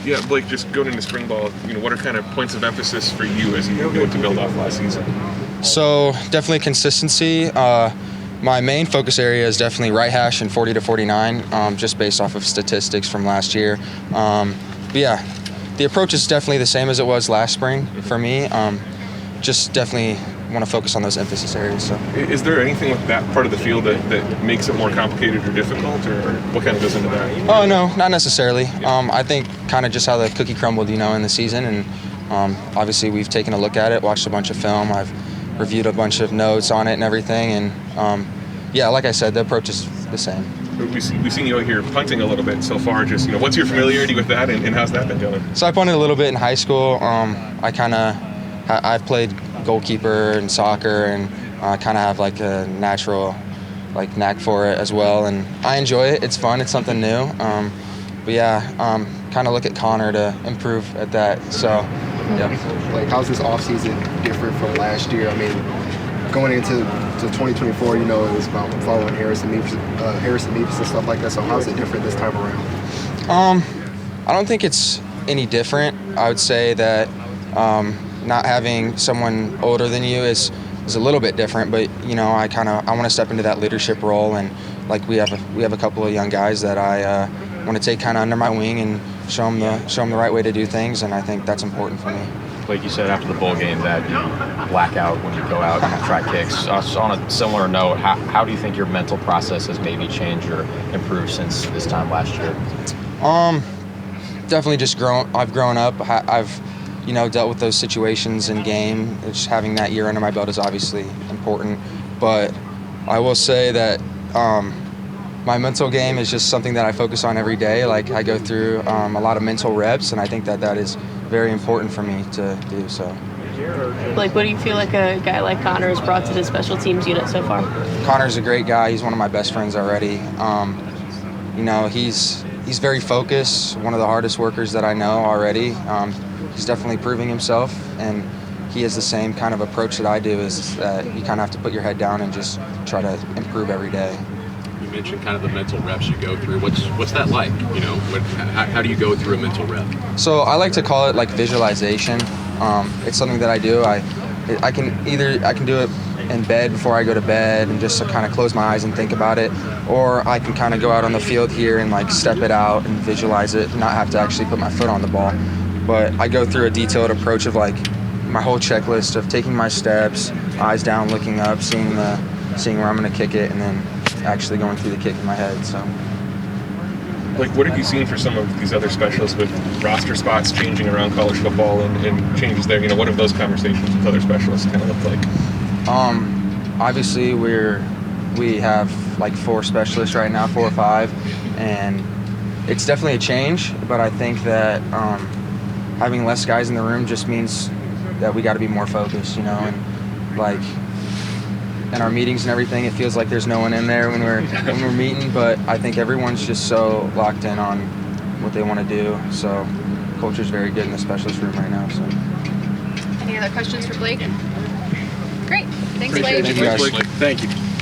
Yeah, Blake, just going into spring ball, what are kind of points of emphasis for you as you go to build off last season? So definitely consistency. My main focus area is definitely right hash and 40 to 49, just based off of statistics from last year. But yeah, the approach is definitely the same as it was last spring for me. Just definitely want to focus on those emphasis areas. So, is there anything with that part of the field that makes it more complicated or difficult, or what kind of goes into that? Oh no, not necessarily. I think kind of just how the cookie crumbled, in the season, and obviously we've taken a look at it, watched a bunch of film. I've reviewed a bunch of notes on it and everything, and yeah, like I said, the approach is the same. We've seen you out here punting a little bit so far. Just what's your familiarity with that, and how's that been going? So I punted a little bit in high school. I've played goalkeeper in soccer, and I kind of have like a natural knack for it as well, and I enjoy it. It's fun. It's something new. But yeah, kind of look at Connor to improve at that. So yeah. Like, how's this off season different from last year? I mean, going into 2024, it was about following Harrison Meeps and stuff like that. So how's it different this time around? I don't think it's any different. I would say that not having someone older than you is a little bit different, but I want to step into that leadership role, and like we have a couple of young guys that I want to take kind of under my wing and show them the right way to do things, and I think that's important for me. Like you said after the bowl game that you black out when you go out and try kicks. So on a similar note, how do you think your mental process has maybe changed or improved since this time last year? Definitely just I've grown up. I've dealt with those situations in game. Just having that year under my belt is obviously important, but I will say that my mental game is just something that I focus on every day. Like, I go through a lot of mental reps, and I think that is very important for me to do. So, Blake, what do you feel like a guy like Connor has brought to the special teams unit so far? Connor's a great guy. He's one of my best friends already. He's very focused, one of the hardest workers that I know already. He's definitely proving himself, and he has the same kind of approach that I do, is that you kind of have to put your head down and just try to improve every day. You mentioned kind of the mental reps you go through. What's that like? How do you go through a mental rep? So I like to call it like visualization. It's something that I do. I can do it in bed before I go to bed and just kind of close my eyes and think about it, or I can kind of go out on the field here and like step it out and visualize it, not have to actually put my foot on the ball. But I go through a detailed approach of like my whole checklist of taking my steps, eyes down, looking up, seeing where I'm going to kick it, and then actually going through the kick in my head. So, like, what have you seen for some of these other specialists with roster spots changing around college football and changes there? What have those conversations with other specialists kind of looked like? Obviously we have like 4 specialists right now, 4 or 5, and it's definitely a change. But I think that having less guys in the room just means that we got to be more focused, and like in our meetings and everything, it feels like there's no one in there when we're meeting, but I think everyone's just so locked in on what they want to do. So culture's very good in the specialist room right now. So, any other questions for Blake? Great. Thanks, Appreciate Blake. it. Thank you guys. Thank you.